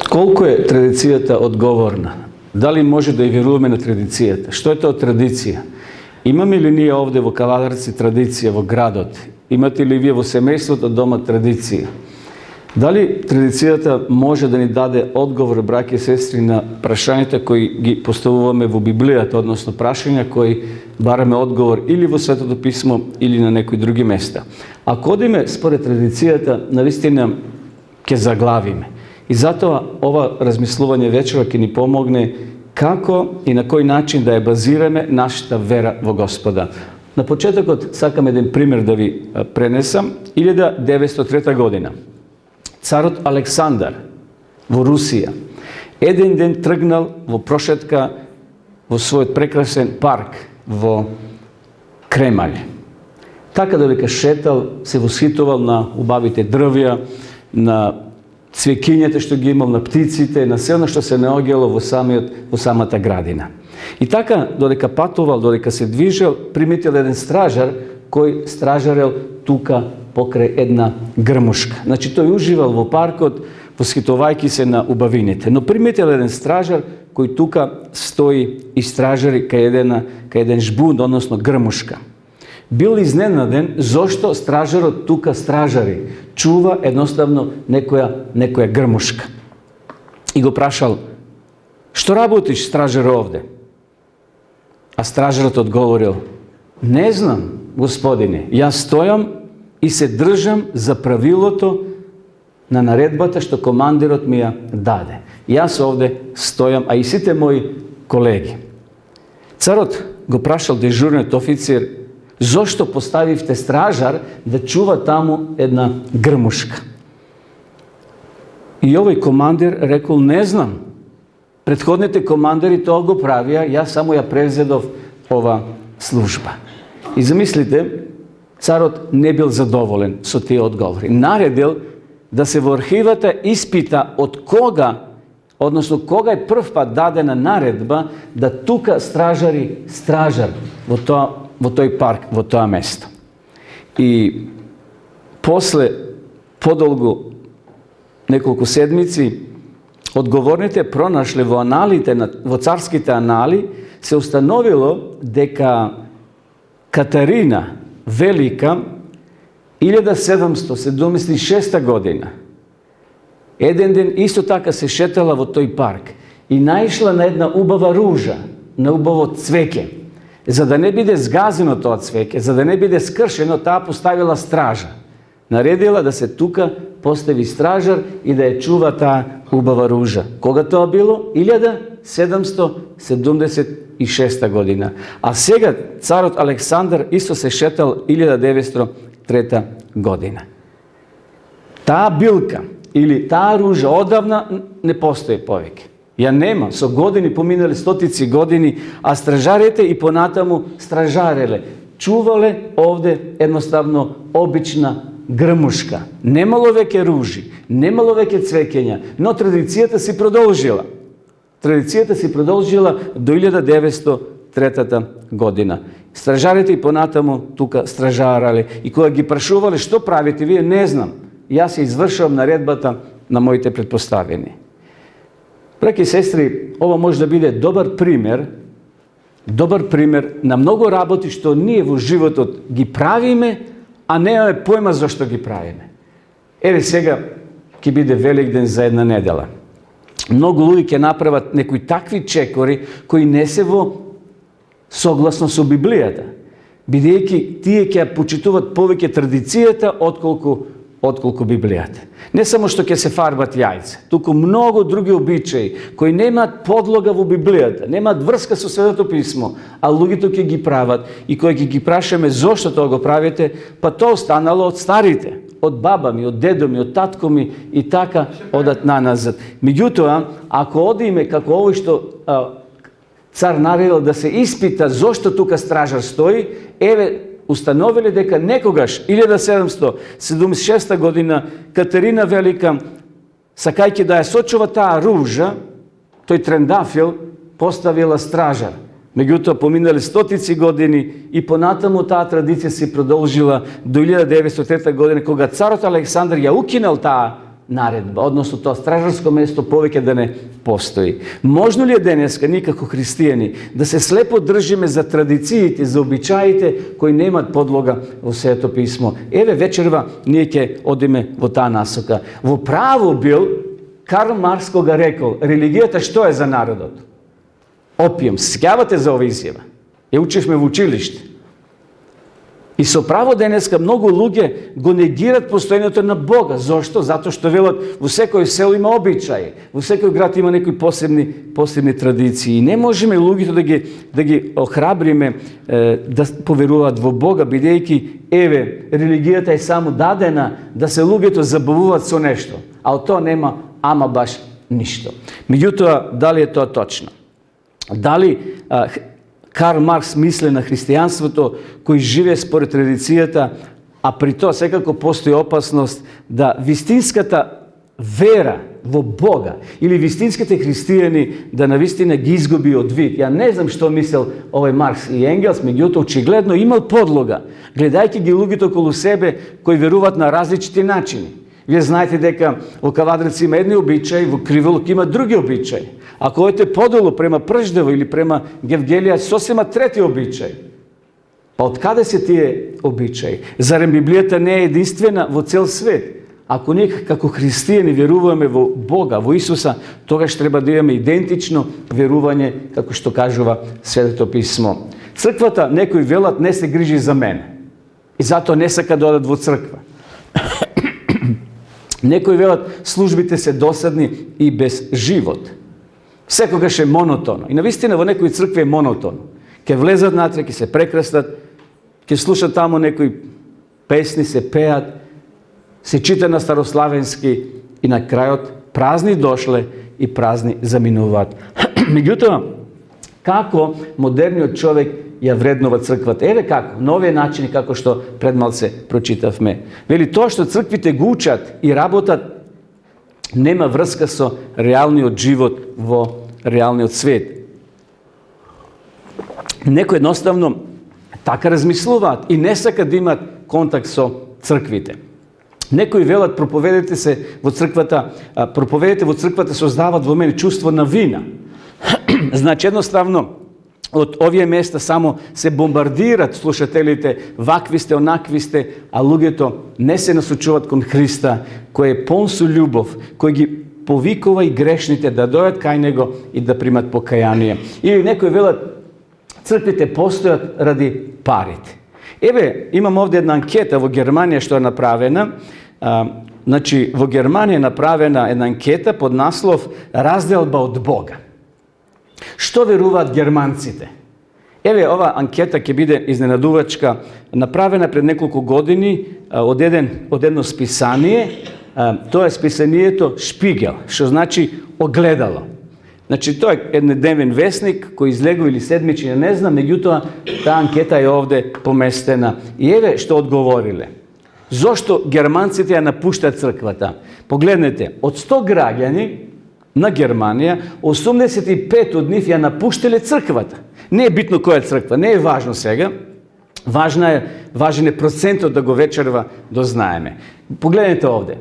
Колко е традицијата одговорна? Дали може да ја веруваме на традицијата? Што е тоа традиција? Имаме ли ние овде во Кавадарци традиција во градот? Имате ли вие во семејството дома традиција? Дали традицијата може да ни даде одговор, браќи и сестри, на прашањата кои ги поставуваме во Библијата, односно прашања кои бараме одговор или во Светото писмо или на некои други места? Ако одиме според традицијата, навистина ќе заглавиме. И затоа ова размислување вечера ќе ни помогне како и на кој начин да ја базираме нашата вера во Господа. На почетокот сакам еден пример да ви пренесам. 1903 година. Царот Александар во Русија еден ден тргнал во прошетка во својот прекрасен парк во Кремљ. Така додека шетал, се восхитувал на убавите дрвја, на цвекињата што ги имал, на птиците, на се оно што се наоѓало во самата градина. И така, додека патувал, додека се движел, приметил еден стражар кој стражарел тука покрај една грмушка. Значи, тој уживал во паркот, восхитувајќи се на убавините. Но приметил еден стражар кој тука стои и стражари кај еден жбун, односно грмушка. Бил изненаден зошто стражарот тука стражари, чува едноставно некоја грмушка. И го прашал: "Што работиш, стражар, овде?" А стражарот одговорил: "Не знам, господине, јас стојам и се држам за правилото на наредбата што командирот ми ја даде. Јас овде стојам, а и сите мои колеги." Царот го прашал дежурниот офицер: "Зошто поставивте стражар да чува таму една грмушка?" И овој командир рекол: "Не знам. Претходните командири тоа го правија, јас само ја превзедов ова служба." И замислите, царот не бил задоволен со тие одговори. Наредил да се во архивата испита од кога, односно кога е прв пат дадена наредба да тука стражари стражар во тој парк, во тоа место. И после подолгу неколку седмици одговорните пронашле во аналите, во царските анали, се установило дека Катарина Велика 1776 година еден ден исто така се шетала во тој парк и наишла на една убава ружа, на убаво цвеќе. За да не биде згазено тоа цвеќе, за да не биде скршено, таа поставила стража. Наредила да се тука постави стражар и да ја чува таа убава ружа. Кога тоа било? 1776 година. А сега царот Александар исто се шетал 1903 година. Таа билка или таа ружа одавна не постои повеќе. Ја нема, со години поминали стотици години, а стражарите и понатаму стражареле. Чувале овде едноставно обична грмушка. Немало веќе ружи, немало веќе цвеќења, но традицијата си продолжила. Традицијата си продолжила до 1903 година. Стражарите и понатаму тука стражарале. И кога ги прашувале: "Што правите вие?" "Не знам. Јас ја извршувам наредбата на моите претпоставени." Браќи и сестри, ова може да биде добар пример на многу работи што ние во животот ги правиме, а немаме појма зашто ги правиме. Еве сега ќе биде Великден за една недела. Многу луѓе ќе направат некои такви чекори кои не се во согласно со Библијата, бидејќи тие ќе ја почитуваат повеќе традицијата отколку Библијата. Не само што ќе се фарбат јајца, туку многу други обичаи кои немаат подлога во Библијата, немаат врска со Светото писмо, а луѓето ќе ги прават. И кога ќе ги прашаме зошто тоа го правите, па тоа останало од старите, од баба ми, од дедо ми, од татко ми и така одат наназад. Меѓутоа, ако одиме како овој што цар наредил да се испита зошто тука стражар стои, еве установиле дека некогаш 1776 година Катерина Велика, сакајќи да ја сочува таа ружа, тој трендафил, поставила стражар. Меѓутоа поминали стотици години и понатаму таа традиција се продолжила до 1903 година, кога царот Александар ја укинал таа naredba, odnosno to stražarsko mesto povijek da ne postoji. Možno li je deneska, nikako hристияни, da se slepo držime za tradicijite, za običajite koji nema podloga u Sveto pismo? Еве вечерва ние ќе одиме во таа насока. Во право бил Карл Маркс кога рекол, религијата што е за народот? Опиум. Сеќавате за ова изјава? Ја учевме во училиште. И со право денеска многу луѓе го негират постојањето на Бога. Зошто? Затоа што велат во секој село има обичаи, во секој град има некои посебни традиции. И не можеме луѓето да ги охрабриме да поверуваат во Бога, бидејќи еве религијата е само дадена да се луѓето забавуваат со нешто, а од тоа нема ама баш ништо. Меѓутоа, дали е тоа точно? Дали Карл Маркс мисли на христијанството кој живее според традицијата, а при тоа секако постои опасност да вистинската вера во Бога или вистинските христијани да навистина ги изгуби од вид. Ја не знам што мислел овој Маркс и Енгелс, меѓутоа очигледно имал подлога, гледајќи ги луѓето околу себе кои веруваат на различити начини. Вие знаете дека во Кавадарци има едни обичаи, во Криволок има други обичаи. Ако одите подолу према Прждево или према Гевгелија, сосема трети обичаи. Па откаде се тие обичаи? Зарем Библијата не е единствена во цел свет? Ако ние како христијани веруваме во Бога, во Исуса, тогаш треба да имаме идентично верување, како што кажува Светото писмо. Црквата, некои велат, не се грижи за мене. И затоа не сака да одат во црква. Некои велат, службите се досадни и без живот. Секогаш е монотонно. И навистина во некои цркви е монотонно. Ке влезат натре, ке се прекрстат, ке слушат тамо некои песни, се пеат, се чита на старославенски и на крајот празни дошле и празни заминуваат. Меѓутоа, како модерниот човек ја вреднува црквата? Еве како, нови начини како што пред малце прочитавме. Вели, тоа што црквите го учат и работат нема врска со реалниот живот во реалниот свет. Некои едноставно така размислуваат и не сакат да имат контакт со црквите. Некои велат, проповедите во црквата создават во мене чувство на вина. Значи едноставно од овие места само се бомбардират слушателите, вакви сте, онакви сте, а луѓето не се насочуваат кон Христа, кој е полн со љубов, кој ги повикува и грешните да дојдат кај него и да примат покаяние. Или некои велат, црквите постојат ради парите. Еве, имам овде една анкета во Германија што е направена. Значи, во Германија е направена една анкета под наслов "Разделба од Бога". Што веруваат германците? Еве, ова анкета ќе биде изненадувачка, направена пред неколку години од едно списание. Тоа е списанието Шпигел, што значи огледало. Значи, тоа е еднодневен весник кој излегува или седмични, не знам, меѓутоа таа анкета е овде поместена. И еве што одговориле. Зошто германците ја напуштат црквата? Погледнете, од 100 граѓани на Германија, 85 од нив ја напуштиле црквата. Не е битно која црква, не е важно сега. Важен е процентот да го вечерва дознаеме. Погледнете овде.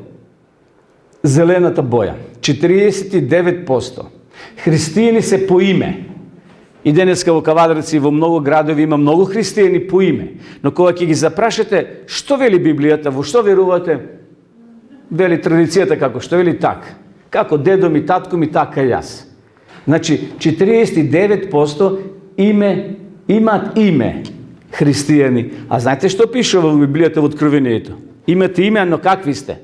Зелената боја. 49%. Христијани се по име. И денеска во Кавадарци и во многу градови има многу христијани по име. Но кога ќе ги запрашате што вели Библијата, во што верувате, вели традицијата како што вели така. Како дедо ми, татко ми, така и јас. Значи, 49% имаат име христијани. А знаете што пише во Библијата во Откровението? Имате име, но какви сте?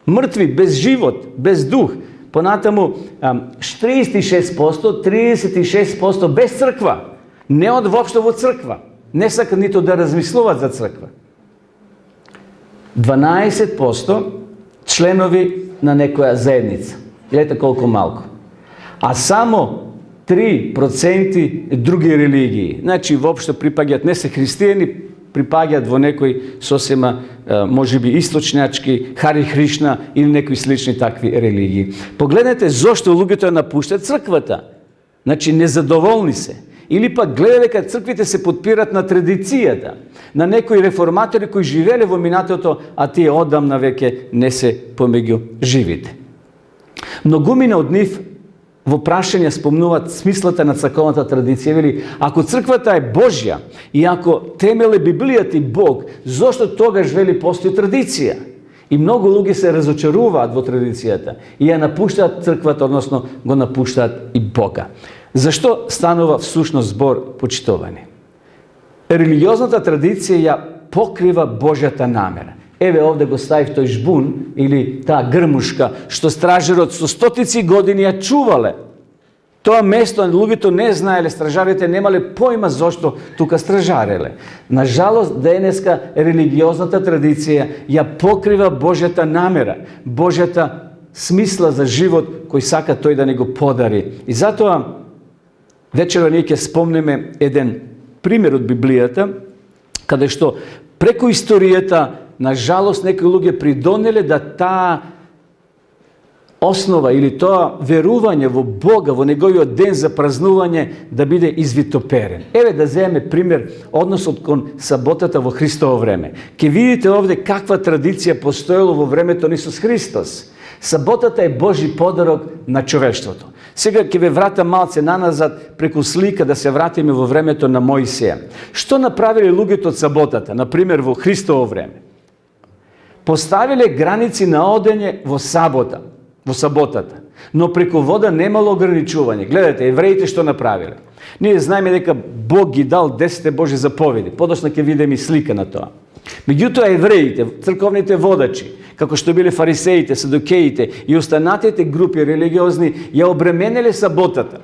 Мртви, без живот, без дух. Понатаму 36% без црква. Не од воопшто во црква. Не сакат нито да размислуваат за црква. 12% членови на некоја заедница. Гледате колку малку. А само 3% други религии. Значи, воопшто припаѓаат, не се христијани, припаѓаат во некои сосема, можеби источњачки, Хари Хришна или некои слични такви религии. Погледнете зошто луѓето напуштат црквата. Значи, незадоволни се. Или пак гледа дека црквите се подпират на традицијата, на некои реформатори кои живеле во минатото, а тие одамна веќе не се помеѓу живите. Многумина од нив во прашање спомнуваат смислата на црковната традиција. Вели, ако црквата е Божја и ако темел е Библијата и Бог, зошто тогаш, вели, постои традиција? И многу луѓе се разочаруваат во традицијата и ја напуштаат црквата, односно го напуштаат и Бога. Зашто станува всушност збор, почитувани? Религиозната традиција ја покрива Божјата намера. Еве овде го ставив тој жбун или таа грмушка што стражарот со стотици години ја чувале. Тоа место луѓето не знаеле, стражарите немале појма зошто тука стражареле. Нажалост, денеска религиозната традиција ја покрива Божјата намера, Божјата смисла за живот кој сака тој да ни го подари. И затоа вечера ние ќе спомнеме еден пример од Библијата, каде што преку историјата, нажалост, некои луѓе придонеле да таа основа или тоа верување во Бога, во неговиот ден за празнување да биде извитоперен. Еве да земеме пример односот кон саботата во Христово време. Ке видите овде каква традиција постоело во времето на Исус Христос. Саботата е Божи подарок на човештвото. Сега ќе ве вратам малце наназад преку слика да се вратиме во времето на Мојсија. Што направиле луѓето од саботата, на пример во Христово време? Поставиле граници на одење во саботата, но преку вода немало ограничување. Гледате, евреите што направиле. Ние знаеме дека Бог ги дал 10 Божи заповеди. Подоцна ќе видиме слика на тоа. Меѓутоа евреите, црковните водачи, како што биле фарисеите, садукеите и останатите групи религиозни, ја обременеле саботата.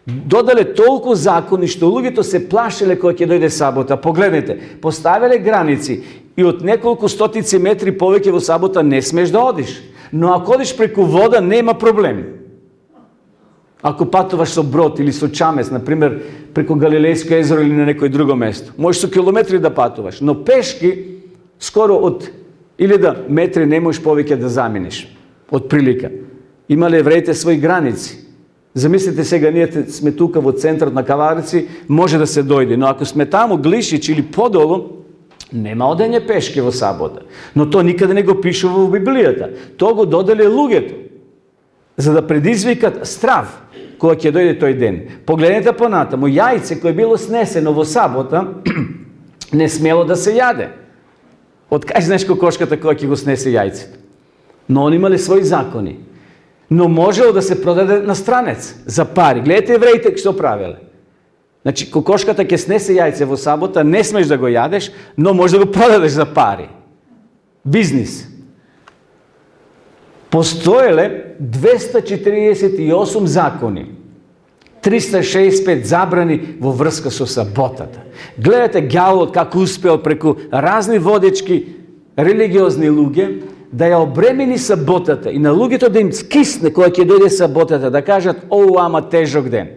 Додале толку закони што луѓето се плашеле кога ќе дојде сабота. Погледнете, поставиле граници и од неколку стотици метри повеќе во сабота не смеш да одиш. Но ако одиш преку вода, нема проблем. Ако патуваш со брод или со чамец, например, преку Галилејско езеро или на некој друго место, можеш со километри да патуваш, но пешки скоро од 1000 метри не можеш повеќе да заминеш. Од прилика. Имале евреите своји граници. Замислите сега, ние сме тука во центарот на Каварци, може да се дојде, но ако сме таму Глишич или подолу, нема одење пешки во сабота. Но тоа никаде не го пишува во Библијата. Тоа го доделе луѓето, за да предизвикат страв кога ќе дојде тој ден. Погледнете понатаму, јајце кое било снесено во сабота, не смело да се јаде. Од кај знаеш кокошката кога ќе го снесе јајцето? Но они имале своји закони. Но можело да се продаде на странец за пари. Гледате евреите што правеле. Значи, кокошката ќе снесе јајце во сабота, не смеш да го јадеш, но може да го продадеш за пари. Бизнис. Постоеле 248 закони, 365 забрани во врска со саботата. Гледате ѓаволот како успел преку разни водечки религиозни луѓе да ја обремени саботата и на луѓето да им скисне кога ќе дојде саботата, да кажат: "Оу, ама тежок ден."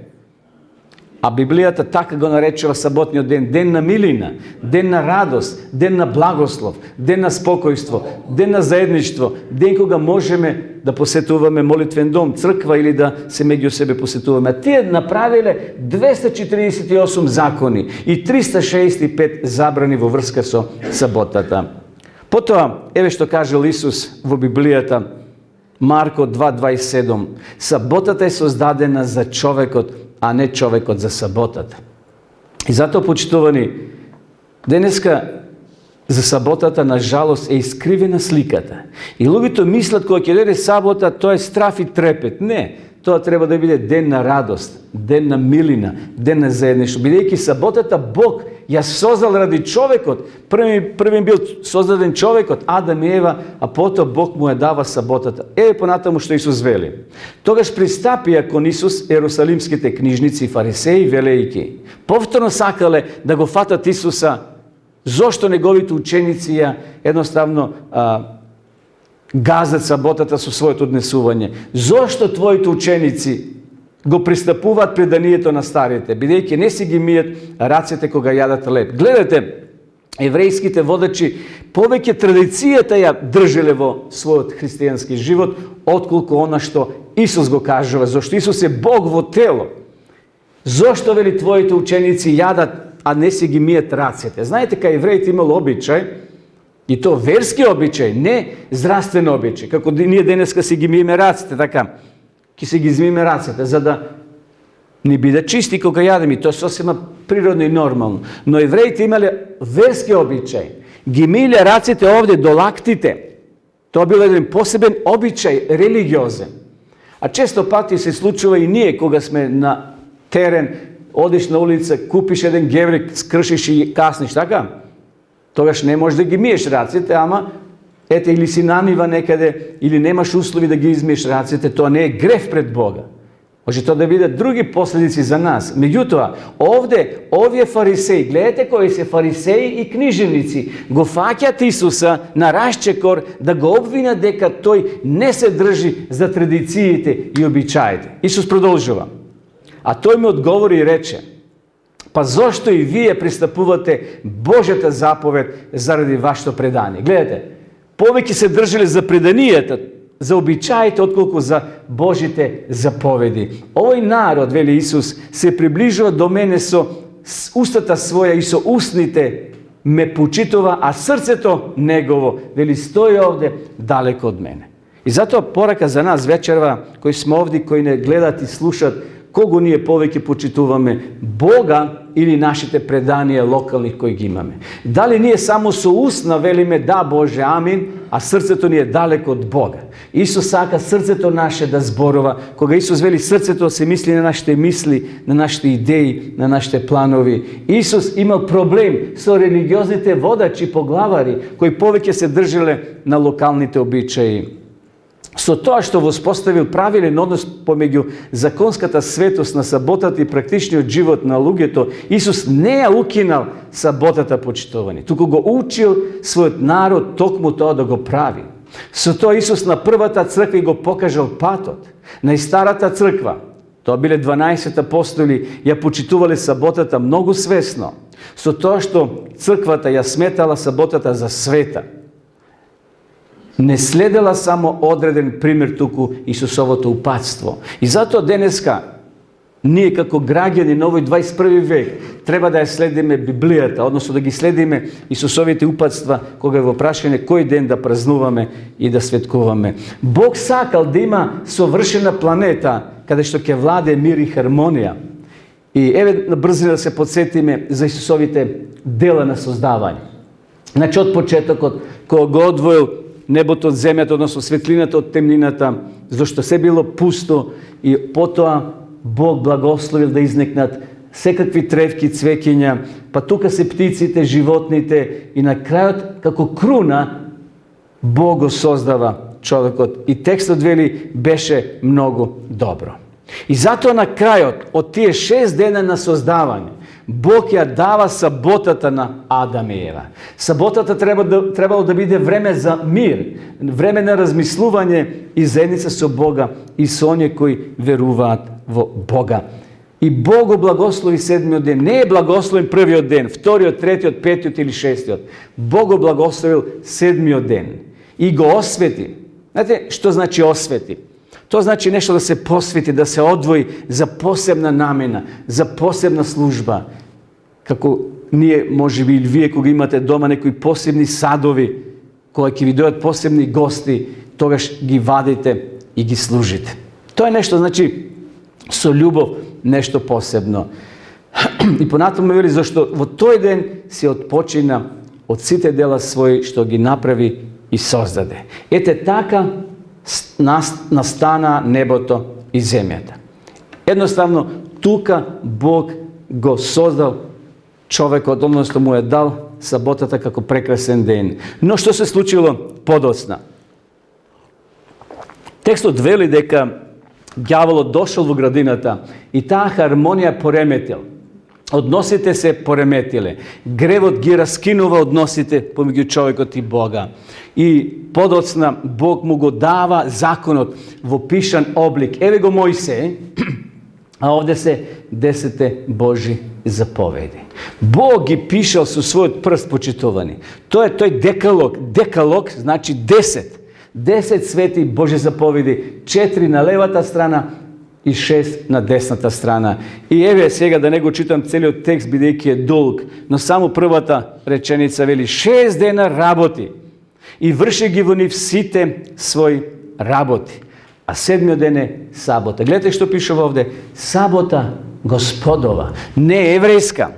А Библијата така го наречува саботниот ден: ден на милина, ден на радост, ден на благослов, ден на спокојство, ден на заедништво, ден кога можеме да посетуваме молитвен дом, црква или да се меѓу себе посетуваме. А тие направиле 248 закони и 365 забрани во врска со саботата. Потоа, еве што кажал Исус во Библијата, Марко 2:27. Саботата е создадена за човекот, а не човекот за саботата. И затоа, почитувани, денеска за саботата, на жалост, е искривена сликата. И луѓето мислат кога ќе дојде сабота, тоа е страф и трепет. Не, тоа треба да биде ден на радост, ден на милина, ден на заедништво. Бидејќи саботата Бог ја создал ради човекот. Првим бил создаден човекот, Адам и Ева, а потоа Бог му ја дава саботата. Еве понатаму што Исус вели. Тогаш пристапија кон Исус ерусалимските книжници и фарисеи, велејќи: повторно сакале да го фатат Исуса, зошто неговите ученици ја едноставно газат саботата со своето однесување. Зошто твоите ученици го пристапуваат преданието на старите, бидејќи не си ги мијат рацете кога јадат леб. Гледате, еврејските водачи повеќе традицијата ја држеле во својот христијански живот, отколку она што Исус го кажува, зашто Исус е Бог во тело. Zašto, veli, tvojite učenici jadat, a ne si gi mijet racete? Znajte, kad Jevrejite imali običaj, i to verski običaj, ne zdravstveni običaj, kako nije danas kad si gi mije racete, taka, ki si gi zmime racete, za da ne bi da čisti koga jadem, i to je sasvim prirodno i normalno. No Jevrejite imali verski običaj, gi milje racete ovdje do laktite. To je bilo jedan poseben običaj, religiozan. A često pati se slučava i nije koga sme na teren, odiš na ulice, kupiš jedan gevrek, skršiš i kasniš, taka? Togaš ne možeš da gi miješ racete, ama eto, ili si namiva nekade, ili nemaš uslovi da gi izmiješ racete, to ne je greh pred Boga. Može to da vide drugi posljedici za nas. Međutim, ovdje, ovi fariseji, gledajte koji se fariseji i književnici go fakjat Isusa na raščekor da go obvina deka toj ne se drži za tradicijite i običajite. Isus продолжava. A to im odgovori i reče, pa zašto i vi pristupujete Božjata zapoved zaradi vašto predanje? Gledajte, poveki se držali za predanijeta, za običajite, otkoliko za Božite zapovedi. Ovaj narod, veli Isus, se približava do mene so ustata svoja i so usnite me počitova, a srce to njegovo, veli, stoji ovdje daleko od mene. I zato poraka za nas večerva, koji smo ovdje, koji ne gledati, slušati, kogu nije poveki počituvame, Boga ili našite predanije lokalnih kojeg imame. Da li nije samo su usna velime da Bože, amin, a srce to nije daleko od Boga. Isus saka srce to naše da zborova, koga Isus veli srce to se misli na našte misli, na našte ideji, na našte planovi. Isus imao problem s religioznite vodači poglavari koji poveke se držale na lokalnite običaji. So to što uspostavil pravilen odnos pomeđu zakonskata svetost na sabotati praktični život na lugeto, Isus ne je ukinal sabotata počitovanje. Tuko go učil svoj narod tokmu to da go pravi. So to Isus na prvata crkvi go pokažal patot. Na starata crkva, to bile 12 apostoli, ja počituvali sabotata mnogo svesno. So to što crkvata ja smetala sabotata za sveta. Ne sledila samo odreden primjer tuku Isusovото upatstvo. I zato deneska nije kako građani na ovoj 21. vek treba da je sledime Biblijata, odnosno da gi sledime Isusovite upatstva koga je oprašene koji den da praznuvame i da svetkuvame. Bog sakal da ima sovršena planeta kada što ke vlade mir i harmonija. I evo brzino da se podsjetime za Isusovite dela na sozdavanju. Znači od početak od koga odvojil nebото od zemljata, odnosno svetlinata od temninata, zašto sve bilo pusto i potom Bog blagoslovil da izneknat всекакви тревки, цвекиња, pa тука се птиците, животните и на крајот, како круна, Бог го создава човекот. И текстот вели, беше многу добро. И затоа на крајот, од тие 6 дена на создавање, Бог ја дава саботата на Адам и Ева. Саботата требало да биде време за мир, време на размислување и заедница со Бога и со оние кои веруваат во Бога. И Бог го благослови 7-миот ден. Не е благословен првиот ден, вториот, третиот, петиот или шестиот. Бог го благословил 7-миот ден и го освети. Знаете што значи освети? To znači nešto da se posveti, da se odvoji za posebna namena, za posebna služba. Kako nije, može bi ili vi koga imate doma neki posebni sadovi koji ki vi dođat posebni gosti, toga gi vadite i gi služite. To je nešto, znači, so ljubov nešto posebno. I ponatom me veli, zašto v toj den si odpočina od site dela svoje što gi napravi i sozdade. Ete taka nastana neboto i zemljata. Jednostavno, tuka Bog go sozdal čoveka, odnosno mu je dal sabotata kako prekrasen den. No što se slučilo podosna? Tekstот veli дека ѓаволот дошол во градината и таа хармонија пореметил. Односите се пореметиле. Гревот ги раскинува односите помеѓу човекот и Бога. И подоцна Бог му го дава законот во пишан облик. Еве го Мојсеј, а овде се 10 Божи заповеди. Бог ги пишал со својот прст, почитувани. Тоа е тој декалог. Декалог значи 10. 10 свети Божи заповеди, 4 на левата страна и 6 на десната страна. И еве сега да не го читам целиот текст, бидејќи е долг, но само првата реченица вели 6 дена работи и врши ги во нив сите своји работи. А 7 ден е сабота. Гледате што пишува овде. Сабота Господова. Не е еврејска.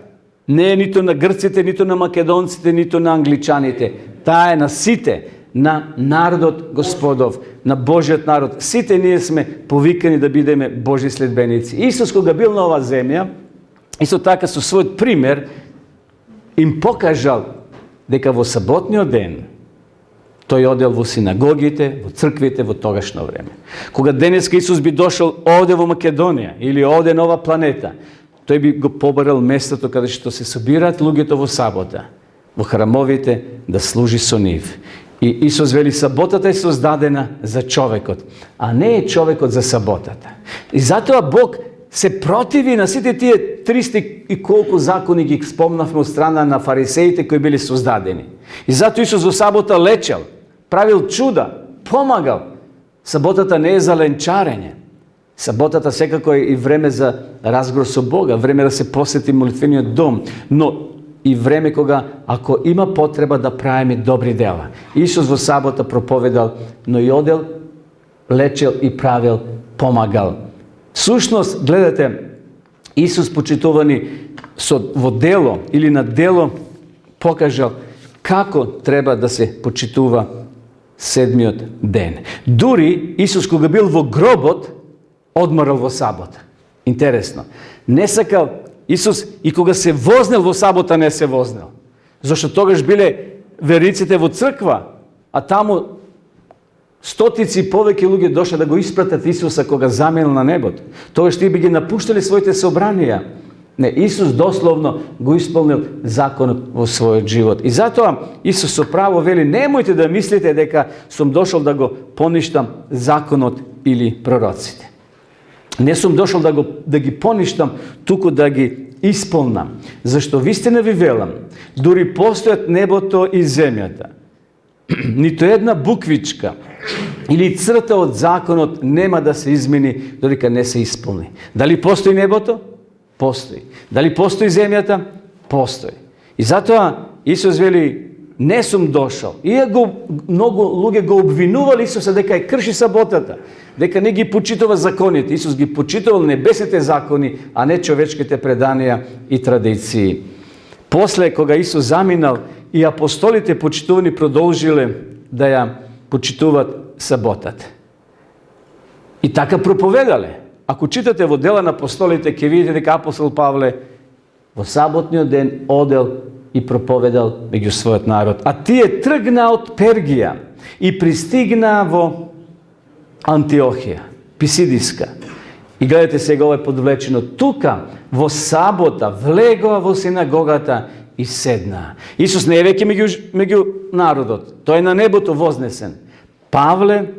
Не е нито на грците, нито на македонците, нито на англичаните. Таа е на сите, на народот Господов, на Божиот народ. Сите ние сме повикани да бидеме Божи следбеници. Исус кога бил на оваа земја, исто така со својот пример им покажал дека во саботниот ден тој одел во синагогите, во црквите, во тогашно време. Кога денеска Исус би дошол овде во Македонија или овде на оваа планета, тој би го побарал местото каде што се собираат луѓето во сабота, во храмовите да служи со нив. И Исус вели саботата е создадена за човекот, а не е човекот за саботата. И затоа Бог се противи на сите тие 300 и колку закони ги спомнавме од страна на фарисеите кои били создадени. И затоа Исус во сабота лечел, правил чуда, помагал. Саботата не е за ленчарење. Саботата секако е и време за разговор со Бога, време да се посети молитвениот дом, но и време кога ако има потреба да правиме добри дела. Исус во сабота проповедал, но и одел, лечел и правил, помагал. Сушност, гледате, Исус почитувани во дело или на дело покажал како треба да се почитува седмиот ден. Дури Исус кога бил во гробот, одморал во сабота. Интересно. Не сакал Исус и кога се вознел во сабота не се вознел. Зашто тогаш биле верниците во црква, а таму стотици повеќе луѓе дошле да го испратат Исуса кога заминал на небото. Тогаш тие би ги напуштали своите собранија. Не, Исус дословно го исполнил законот во својот живот. И затоа Исус со право вели, немојте да мислите дека сум дошол да го поништам законот или пророците. Не сум дошол да ги поништам, туку да ги исполнам. Зашто вистина ви велам, дури постојат небото и земјата, ниту една буквичка или црта од законот нема да се измени додека не се исполни. Дали постои небото? Постои. Дали постои земјата? Постои. И затоа Исус вели, не сум дошол. Иако многу луѓе го обвинували Исуса дека ја крши саботата, дека не ги почитува законите. Исус ги почитувал небесните закони, а не човечките преданија и традиции. После, кога Исус заминал, и апостолите почитувани продолжиле да ја почитуваат саботата. И така проповедале. Ако читате во дела на апостолите, ќе видите дека апостол Павле во саботниот ден одел и проповедал меѓу својот народ. А тие тргнаа од Пергија и пристигнаа во Антиохија, Писидиска. И гледате сега ова е подвлечено. Тука, во сабота, влегоа во синагогата и седнаа. Исус не е веќе меѓу народот. Тој е на небото вознесен. Павле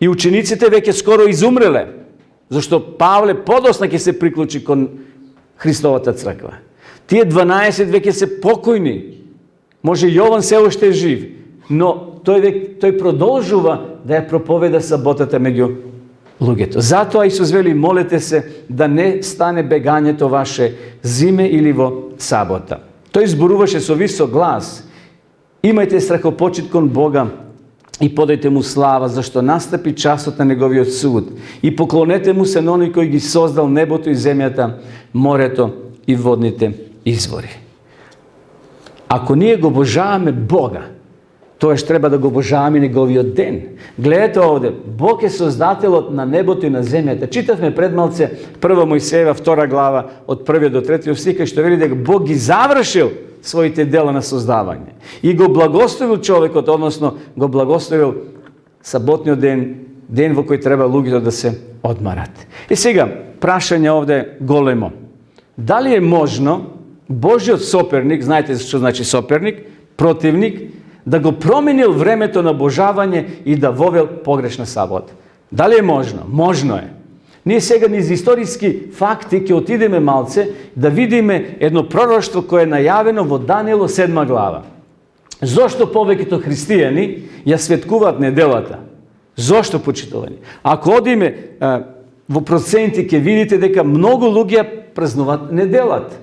и учениците веќе скоро изумреле, зашто Павле подосна ќе се приклучи кон Христовата црква. Тие 12 веќе се покојни. Може Јован се уште е жив, но тој продолжува да ја проповеда саботата меѓу луѓето. Затоа Исус вели, молете се да не стане бегањето ваше зиме или во сабота. Тој зборуваше со висок глас. Имајте страхопочит кон Бога и подајте му слава, зашто настапи часот на неговиот суд. И поклонете му се на оној кој ги создал небото и земјата, морето и водните извори. Ако ние го обожаваме Бога, тоаш треба да го обожаваме неговиот ден. Гледате овде, Бог е создателот на небото и на земјата. Читавме пред малце 1 Мојсеева 2 глава од 1 до 3 стих, што вели дека Бог ги завршил своите дела на создавање. И го благословил човекот, односно го благословил саботниот ден, ден во кој треба луѓето да се одмарат. И сега, прашање овде големо. Дали е можно Божиот соперник, знаете што значи соперник, противник, да го променил времето на божавање и да вовел погрешна сабота? Дали е можно? Можно е. Ние сега низ историски факти ќе отидеме малце да видиме едно пророштво кое е најавено во Даниело 7 глава. Зошто повеќето христијани ја светкуваат неделата? Зошто почитувани? Ако одиме во проценти ќе видите дека многу луѓе празнуваат неделата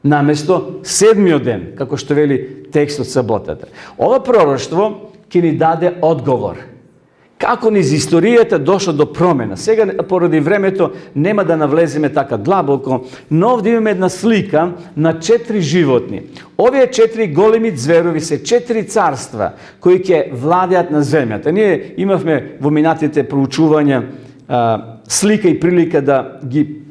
наместо седмиот ден, како што вели текстот саботата. Ова пророштво ќе ни даде одговор. Како низ историјата дошло до промена. Сега, поради времето, нема да навлеземе така длабоко, но овде имаме една слика на 4 животни. Овие 4 големи зверови се 4 царства кои ќе владеат на земјата. Ние имавме во минатите проучувања слика и прилика да ги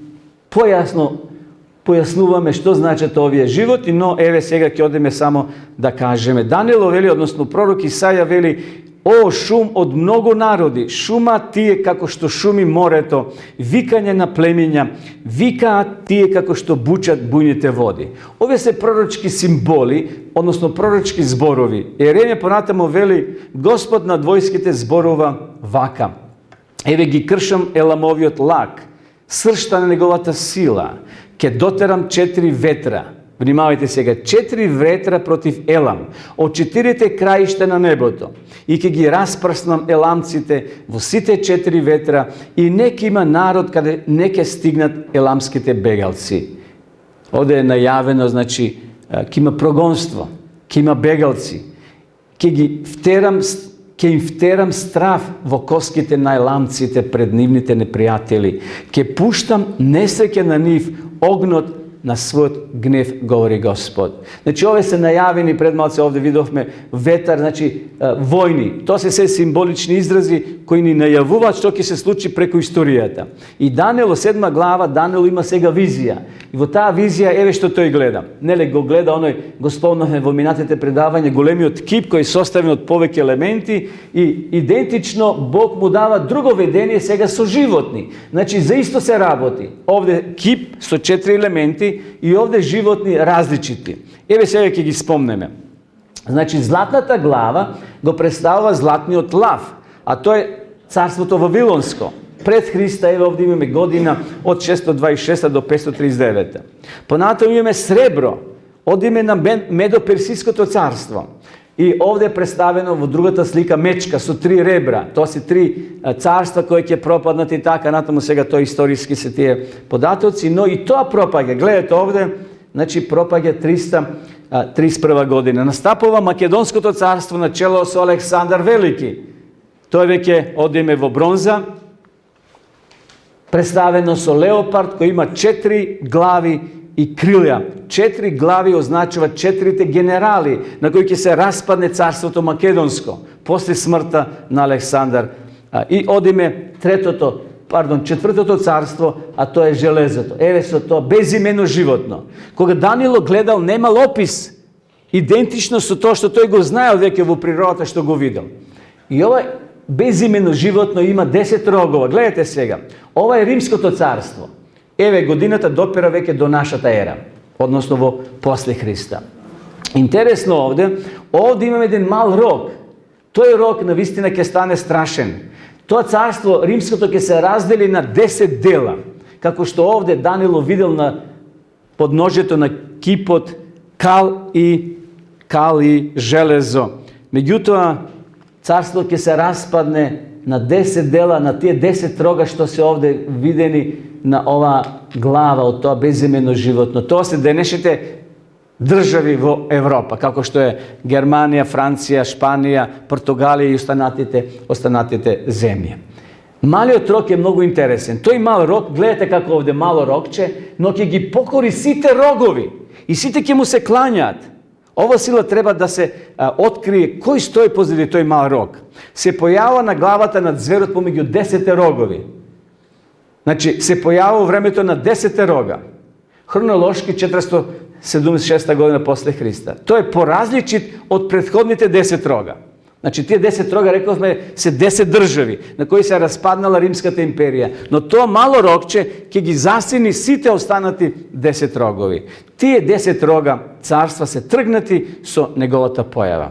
појаснуваме што значат овие животни, но еве сега ќе одиме само да кажеме. Даниел вели, односно пророк Исаја вели: "О, шум од многу народи, шума тие како што шуми морето, викање на племиња, викаат тие како што бучат бујните води." Овие се пророчки символи, односно пророчки зборови. Еремија понатаму вели: "Господ над војските зборува вака: еве ги кршам Еламовиот лак, сршта на неговата сила, ке дотерам 4 ветра." Внимавајте сега, 4 ветра против Елам, од 4 краишта на небото, и ќе ги распрснам еламците во сите 4 ветра, и нека има народ каде не ќе стигнат еламските бегалци. Овде е најавено, значи, ќе има прогонство, ќе има бегалци, ќе им втерам страв во коските на еламците пред нивните непријатели, ќе пуштам несреќа на нив, огнот на својот гнев, говори Господ. Значи, овие се најавени, пред малце овде видовме ветар, значи војни. Тоа се символични изрази кои ни најавуваат што ќе се случи преку историјата. И Даниел, 7 глава, Даниел има сега визија. И во таа визија, еве што тој гледа. Неле го гледа оној, го спомнавме во минатите предавања, големиот кип кој е составен од повеќе елементи, и идентично Бог му дава друго видение сега со животни. Значи, за исто се работи. Овде кип со 4 елементи, и овде животни различити. Еве сега ќе ги спомнеме. Значи, златната глава го представува златниот лав, а тоа е царството Вавилонско. Пред Христа, еве овде имаме година од 626 до 539. Понатаму имаме сребро, одиме на Медоперсиското царство. И овде е представено во другата слика мечка со 3 ребра. Тоа се 3 царства кои ќе пропаднат и така натаму, сега тоа историски се тие податоци, но и тоа пропаѓа. Гледате овде, значи пропаѓа 331 година. Настапува Македонското царство на чело со Александар Велики. Тој веќе одиме во бронза, представено со леопард кој има 4 глави и крилја. 4 глави означува 4 генерали на кои ќе се распадне царството Македонско после смртта на Александар. И одиме четвртото царство, а тоа е железото. Еве со тоа безимено животно. Кога Даниел гледал, немал опис идентично со тоа што тој го знаел веќе во природата што го видел. И ова безимено животно има 10 рогова. Гледате сега. Ова е Римското царство. Еве годината допира веќе до нашата ера, односно во после Христа. Интересно овде имаме еден мал рог. Тој рог навистина ќе стане страшен. Тоа царство римското ќе се раздели на 10 дела, како што овде Даниел видел на подножјето на кипот кал и железо. Меѓутоа царството ќе се распадне на 10 дела, на тие 10 рога што се овде видени на ова глава од тоа безимено животно. Тоа се денешните држави во Европа, како што е Германија, Франција, Шпанија, Португалија и останатите земји. Малиот рог е многу интересен. Тој мал рог, гледате како овде мало рогче, но ќе ги покори сите рогови и сите ќе му се клањаат. Ова сила треба да се открие кој стои позади тој мал рог. Се појава на главата на зверот помеѓу 10 рогови. Значи, се појава во времето на 10 рога. Хронолошки 476 година после Христа. Тој е поразличит од претходните 10 рога. Значи, тие 10 рога, рековме, се 10 држави на кои се распаднала Римската империја. Но тоа мало рогче ќе ги засини сите останати 10 рогови. Тие 10 рога царства се тргнати со неговата појава.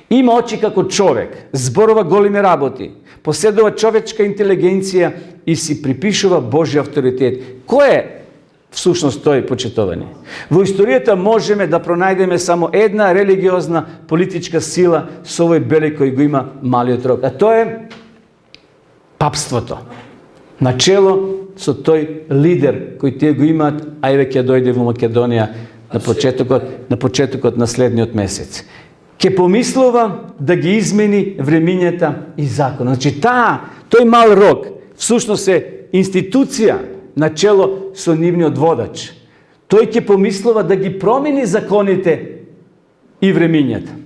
Има очи како човек, зборува големи работи, поседува човечка интелигенција и си припишува Божи авторитет. Кој е всушност тој, почитувани? Во историјата можеме да пронајдеме само една религиозна политичка сила со овој белег кој го има малиот рог, а тоа е папството. Начело со тој лидер кој тие го имаат, а еве ќе дојде во Македонија на почетокот на следниот месец. Ке помислува да ги измени времињата и закон. Значи тој мал рок всушност е институција на чело со нивниот водач. Тој ќе помислува да ги промени законите и времињата.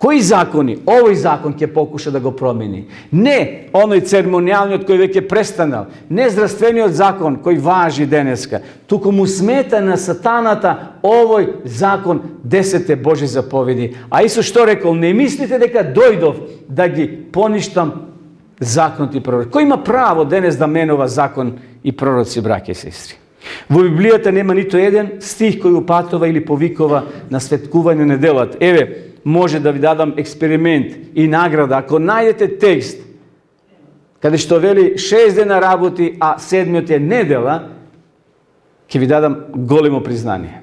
Кои закони? Овој закон ќе покуша да го промени. Не оној церемонијалниот кој веќе престанал, не здравствениот закон кој важи денеска, туку му смета на сатаната овој закон 10 Божи заповеди. А Исус што рекол? Не мислите дека дојдов да ги поништам законот и пророци. Кој има право денес да менува закон и пророци, браќа и сестри? Во Библијата нема ниту еден стих кој упатува или повикува на светкување неделата. Еве, може да ви дадам експеримент и награда. Ако најдете текст каде што вели 6 дена работи, а 7-миот е недела, ќе ви дадам големо признание.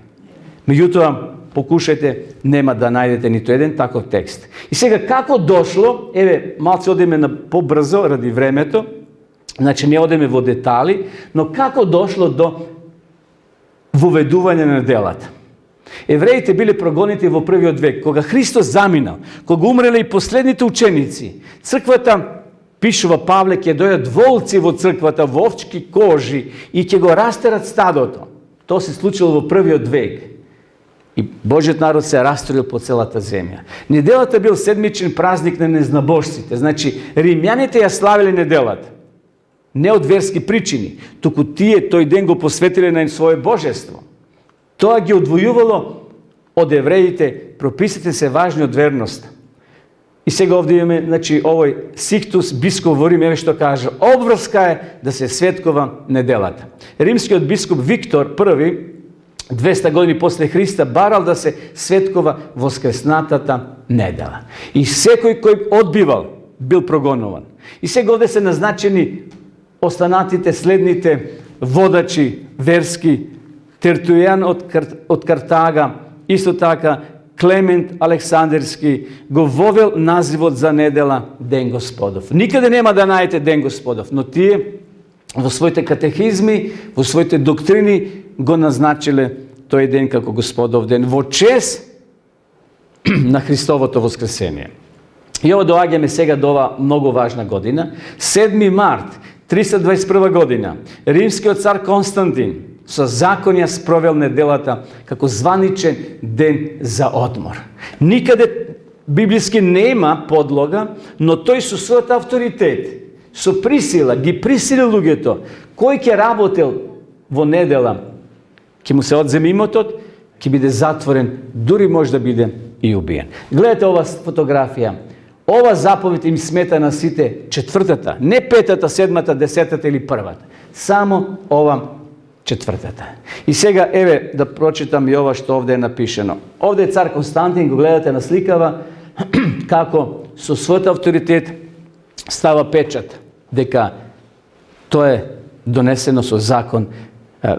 Меѓутоа, покушајте, нема да најдете ниту еден таков текст. И сега, како дошло, еве, малце одиме на побрзо ради времето, значи не одиме во детали, но како дошло до воведување на неделата. Евреите биле прогонети во првиот век, кога Христос заминал, кога умреле и последните ученици. Црквата, пишува Павле, ќе дојдат волци во црквата, во овчки кожи и ќе го растерат стадото. Тоа се случило во првиот век. И Божиот народ се растроил по целата земја. Неделата бил седмичен празник на незнабожците. Значи, римјаните ја славиле неделата. Не од верски причини, туку тие тој ден го посветиле на свое божество. Тоа ги одвојувало од евреите, прописите се важни од верност. И сега овде имаме, значи, овој Сиктус, бископ во Рим, еве што кажа, обврска е да се светкува неделата. Римскиот бископ Виктор I, 200 години после Христа, барал да се светкува воскреснатата недела. И секој кој одбивал, бил прогонуван. И сега овде се назначени останатите следните водачи верски, Тертујан од Картага, исто така Клемент Александрски го вовел називот за недела Ден Господов. Никаде нема да најдете Ден Господов, но тие во своите катехизми, во своите доктрини го назначиле тој ден како Господов ден во чест на Христовото воскресение. И ово доаѓаме сега до ова многу важна година, 7 март 321 година. Римскиот цар Константин со законја спровел неделата како званичен ден за одмор. Никаде библиски нема подлога, но тој со својот авторитет, со присила, ги присилил луѓето, кој ќе работел во недела, ќе му се одземе имотот, ќе биде затворен, дури може да биде и убиен. Гледате ова фотографија. Ова заповед им смета на сите четвртата, не петата, седмата, десетата или првата. Само ова четвртата. И сега, еве, да прочитам и ова што овде е напишено. Овде е цар Константин, го гледате на сликава, како со својот авторитет става печат, дека тоа е донесено со закон.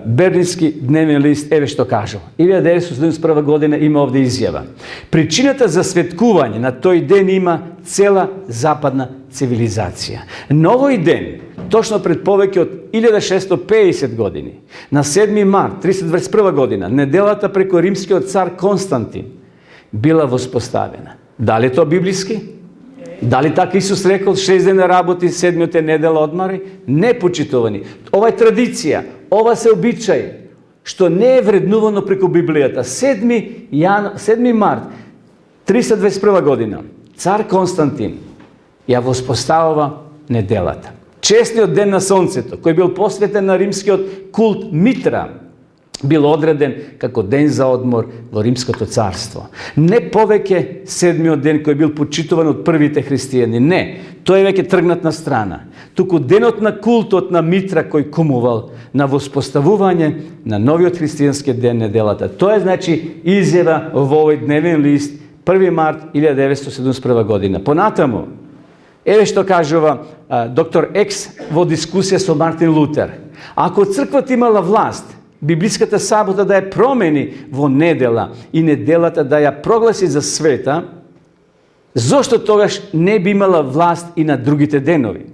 Берлински дневен лист, еве што кажува. 1971 година има овде изјава. Причината за светкување на тој ден има цела западна цивилизација. На овој ден, точно пред повеќе од 1650 години, на 7 март 321 година, неделата преку римскиот цар Константин била воспоставена. Дали тоа библиски? Дали така Исус рекол 6 дена работи, 7-миот е недела одмори? Не, почитувани. Ова е традиција, ова се обичај, што не е вреднувано преку Библијата. 7 март 321 година, цар Константин ја воспоставува неделата. Честниот ден на сонцето, кој бил посветен на римскиот култ Митра, бил одреден како ден за одмор во Римското царство. Не повеќе 7-миот ден кој бил почитуван од првите христијани. Не, тој е веќе тргнат на страна. Туку денот на култот на Митра кој кумувал на воспоставување на новиот христијански ден неделата. Тоа е, значи, изјава во овој дневен лист 1 март 1971 година. Понатаму, еве што кажува доктор Екс во дискусија со Мартин Лутер. Ако црквата имала власт, библиската сабота да ја промени во недела и неделата да ја прогласи за света, зошто тогаш не би имала власт и на другите денови?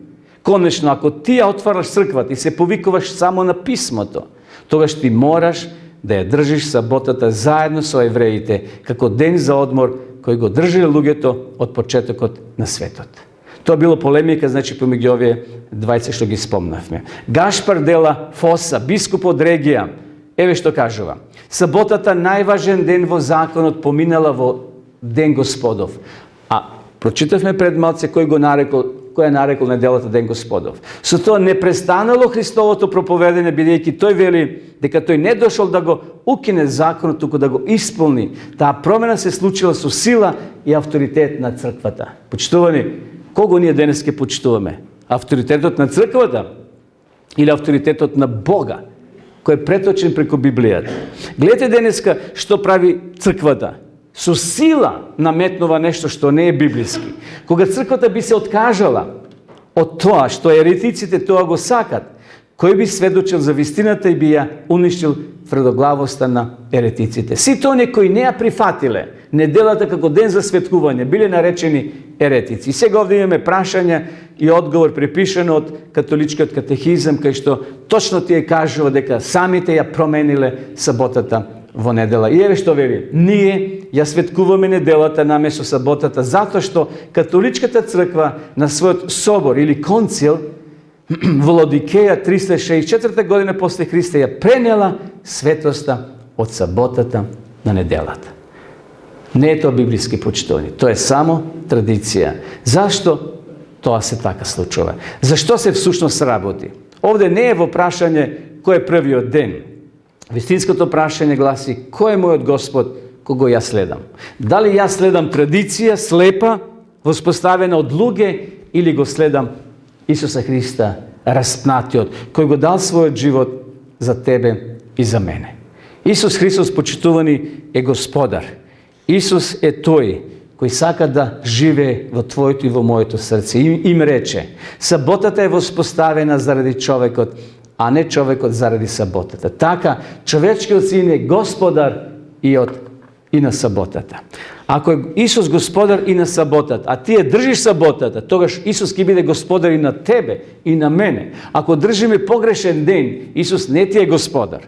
Конечно, ако ти ја отвараш црквата и се повикуваш само на писмото, тогаш ти мораш да ја држиш саботата заедно со евреите, како ден за одмор кој го држале луѓето од почетокот на светот. Тоа било полемика, значи, помеѓу овие двајца што ги спомнавме. Гашпар дела Фоса, бискуп од Регија, еве што кажува. Саботата најважен ден во законот поминала во ден Господов. А прочитавме пред малце кој ја нарекол неделата ден Господов. Со тоа не престанало Христовото проповедање, бидејќи тој вели дека тој не дошол да го укине законот, туку да го исполни. Таа промена се случила со сила и авторитет на црквата. Почитувани, кого ние денес ке почитуваме? Авторитетот на црквата или авторитетот на Бога, кој е преточен преку Библијата? Гледате денеска што прави црквата. Со сила наметнува нешто што не е библиски. Кога црквата би се откажала од тоа што еретиците тоа го сакат, кој би сведочил за вистината и би ја уништил тврдоглавоста на еретиците? Сите оние кои не ја прифатиле неделата како ден за светкување, биле наречени еретици. И сега овде имаме прашање и одговор препишано од католичкиот катехизам, кај што точно тие кажува дека самите ја промениле саботата во недела. И еве што вели, ние ја светкуваме неделата наместо саботата, затоа што католичката црква на својот собор или концил во Лаодикеја 364 година после Христа ја пренела светоста од саботата на неделата. Не е тоа библиски почитување, тоа е само традиција. Зашто тоа се така случува? Зашто се всушност работи? Овде не е во прашање кој е првиот ден. Вистинското прашање гласи, кој е мојот Господ кого јас следам? Дали јас следам традиција слепа, воспоставена од луѓе, или го следам Исуса Христа, распнатиот, кој го дал својот живот за тебе и за мене? Исус Христос, почитувани, е Господар. Исус е тој кој сака да живее во твоето и во моето срце. Им рече, саботата е воспоставена заради човекот, а не човекот заради саботата. Така, човечкиот син е Господар и на саботата. Ако е Исус Господар и на саботата, а ти ја држиш саботата, тогаш Исус ќе биде Господар и на тебе и на мене. Ако држиме погрешен ден, Исус не ти е Господар.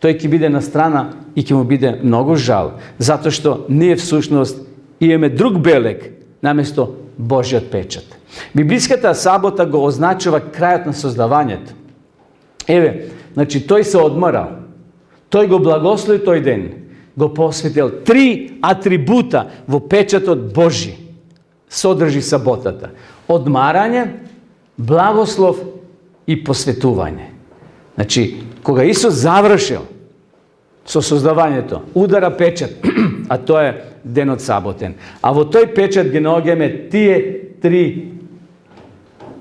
Тој ќе биде на страна и ќе му биде многу жал, затоа што ние всушност имаме друг белег наместо Божиот печат. Библиската сабота го означува крајот на создавањето. Еве, значи тој се одморал, тој го благослови тој ден, го посветил 3 атрибута во печатот Божи. Содржи саботата: одмарање, благослов и посветување. Значи, кога Исус завршил со создавањето, удара печат, а тоа е денот саботен. А во тој печат ги наоѓаме тие 3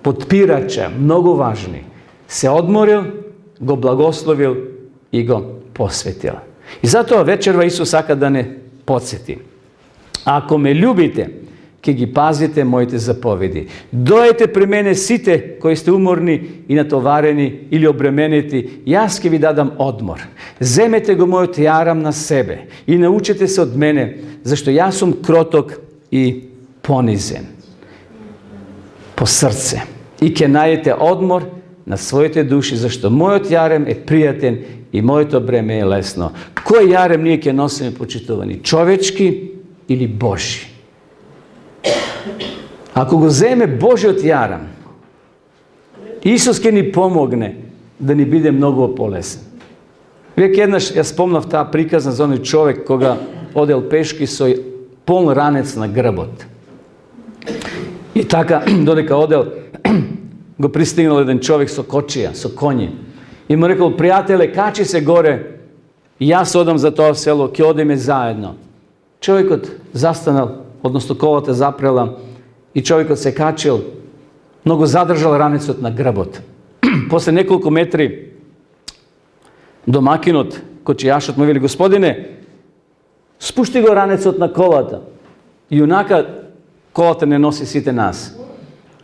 потпирача, многу важни. Се одморил, го благословил и го посветил. И затоа вечерва Исус сака да не подсети. Ако ме љубите, ќе ги пазите моите заповеди. Дојдете при мене сите кои сте уморни и натоварени или обременети, јас ќе ви дадам одмор. Земете го мојот јарам на себе и научете се од мене, зашто јас сум кроток и понизен по срце. И ќе најдете одмор на своите души, зашто мојот јарем е пријатен и моето бреме е лесно. Кој јарем ние ќе носиме, почитувани? Човечки или Божи? Ако го земе Божиот јарам, Исус ќе ни помогне да ни биде многу полесен. Веќе еднаш ја спомнав таа приказна за оној човек кога одел пешки со полн ранец на грбот. И така, додека одел, го пристигнал еден човек со кочија, со коњи. И му рекол: пријателе, качи се горе, и јас одам за тоа село, ќе одиме заедно. Човекот застанал, односно колата запрела, и човекот се качил, но го задржал ранецот на грбот. После неколку метри домакинот, кочијашот, му вели: господине, спушти го ранецот на колата. И унака колата не носи сите нас.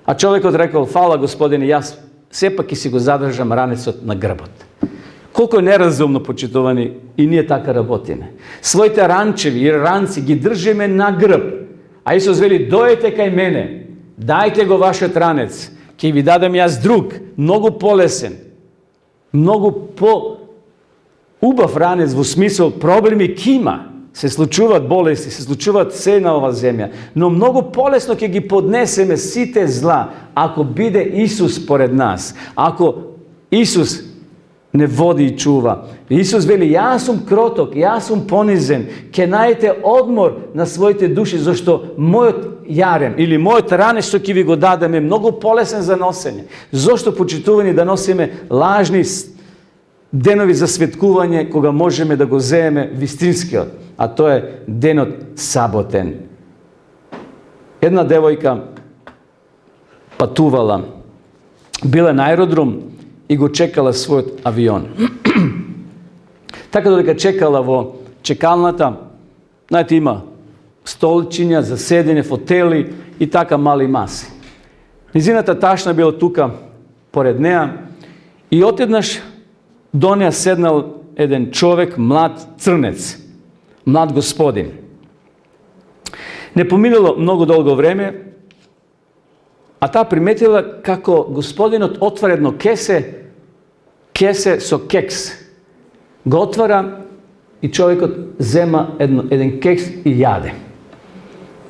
А човекот рекол: фала, господине, јас сепак ќе си го задржам ранецот на грбот. Колко е неразумно, почитувани, и ние така работиме. Своите ранчеви и ранци ги држиме на грб. А Исус вели: дојдете кај мене, дајте го вашиот ранец, ќе ќе ви дадам јас друг, многу полесен, многу по-убав ранец во смисол проблеми кима. Се случуваат болести, се случуваат се на ова земја, но многу полесно ќе ги поднесеме сите зла, ако биде Исус поред нас, ако Исус не води и чува. Исус вели, јас сум кроток, јас сум понизен, ќе најдете одмор на своите души, зашто мојот јарем или мојот ранец што ќе ви го дадеме многу полесен за носење. Зошто почитувани да носиме лажни денови за светкување кога можеме да го земеме вистинскиот, а тоа е денот саботен. Една девојка патувала, била на аеродром и го чекала својот авион. Така додека чекала во чекалната, знаете, има столчиња за седење, фотели и така мали маси. Низината ташна била тука поред неа и отеднаш до неа седнал еден човек, млад црнец, млад господин. Не поминало многу долго време, а таа приметила како господинот отвара едно кесе со кекс. Го отвара и човекот зема еден кекс и јаде.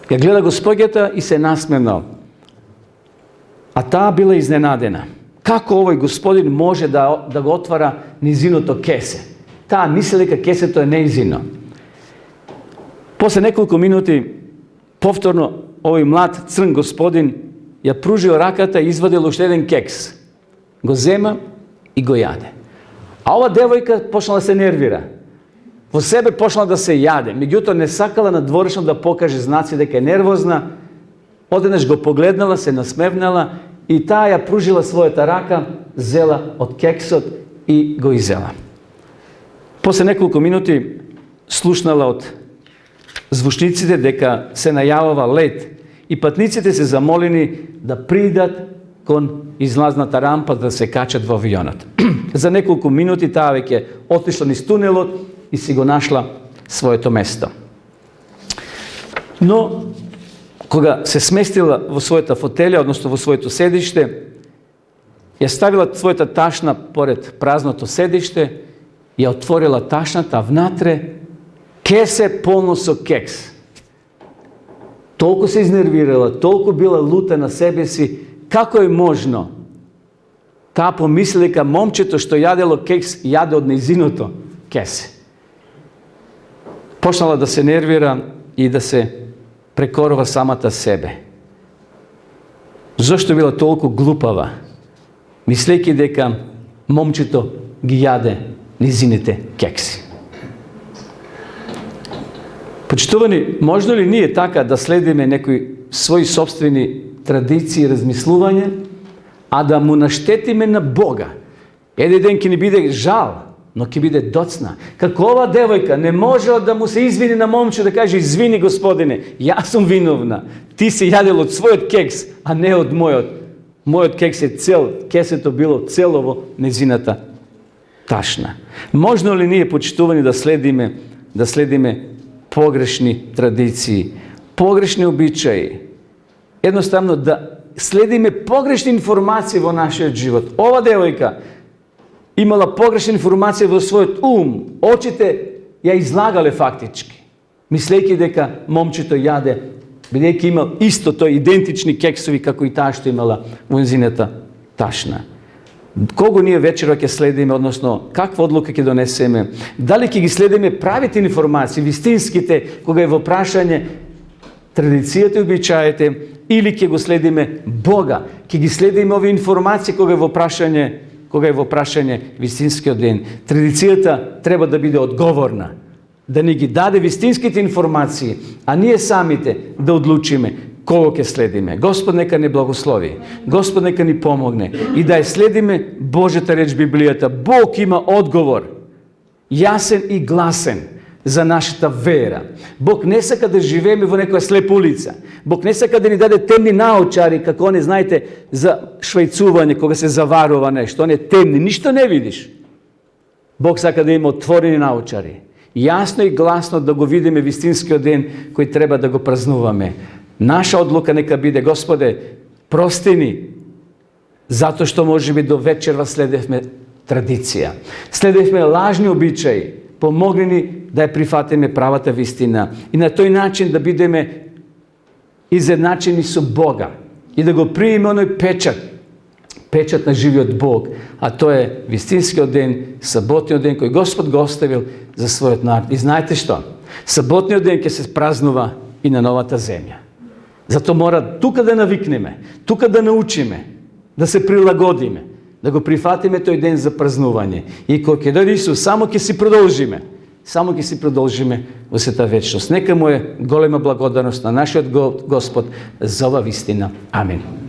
Ја гледа господјата и се насмевнал. А таа била изненадена. Како овој господин може да го отвара низиното кесе? Таа мисли дека кесето е неизино. После неколку минути, повторно, овој млад црн господин ја пружил раката и извадил уште еден кекс. Го зема и го јаде. А ова девојка почнала да се нервира. Во себе почнала да се јаде. Меѓутоа не сакала надворешно да покаже знаци дека е нервозна. Одеднаш го погледнала, се насмевнала и таа ја пружила својата рака, зела од кексот и го изела. После неколку минути слушнала од звучниците дека се најавува лет и патниците се замолени да придат кон излазната рампа да се качат во авионот. За неколку минути таа веќе отишла низ тунелот и си го нашла своето место. Но кога се сместила во својата фотелја, односно во своето седиште, ја ставила својата ташна поред празното седиште, ја отворила ташната, а внатре кесе полно со кекс. Толку се изнервирала, толку била лута на себе си, како е можно? Таа помисли дека момчето што јадело кекс, јаде од нејзиното кесе. Почнала да се нервира и да се прекорува самата себе. Зошто била толку глупава, мислејќи дека момчето ги јаде низините кекси? Почитувани, можно ли ние така да следиме некои своји собствени традиции и размислувања, а да му наштетиме на Бога? Еден ден ќе ни биде жал, но ќе биде доцна. Како ова девојка не можела да му се извини на момче, да каже: извини господине, јас сум виновна, ти си јадел од својот кекс, а не од мојот. Мојот кекс е цел, кесето било цело во незината ташна. Можно ли ние, почитувани, да следиме погрешни традиции, погрешни обичаи, едноставно да следиме погрешни информации во нашиот живот? Ова девојка имала погрешна информација во својот ум, очите ја излагале фактички, мислејќи дека момчето јаде, бидејќи имал исто тој идентични кексови како и таа што имала во незината ташна. Кого ние вечера ќе следиме, односно каква одлука ќе донесеме? Дали ќе ги следиме правите информации, вистинските, кога е во прашање традицијата и обичаите, или ќе го следиме Бога? Ќе ги следиме овие информации кога е во прашање вистинскиот ден. Традицијата треба да биде одговорна, да ни ги даде вистинските информации, а ние самите да одлучиме кого ќе следиме. Господ нека не благослови, Господ нека ни помогне и да ја следиме Божјата реч Библијата. Бог има одговор, јасен и гласен, за нашата вера. Бог не сака да живееме во некоја слепа улица. Бог не сака да ни даде темни наочари, како не знаете за швајцување, кога се заварува нешто, не темни, ништо не видиш. Бог сака да има отворени наочари. Јасно и гласно да го видиме вистинскиот ден кој треба да го празнуваме. Наша одлука нека биде: Господе, прости ни Затоа што можеби до вечерва следевме традиција. Следевме лажни обичаи. Помогни ни да ја прифатиме правата вистина и на тој начин да бидеме изедначени со Бога и да го приеме оној печат на живиот Бог, а тоа е вистинскиот ден, саботниот ден кој Господ го оставил за својот народ. И знаете што? Саботниот ден ќе се празнува и на новата земја. Зато мора тука да навикнеме, тука да научиме, да се прилагодиме, да го прифатиме тој ден за празнување. И кога ќе дојде Исус, само ќе си продолжиме во сета вечност. Нека му е голема благодарност на нашиот Господ за ова вистина. Амин.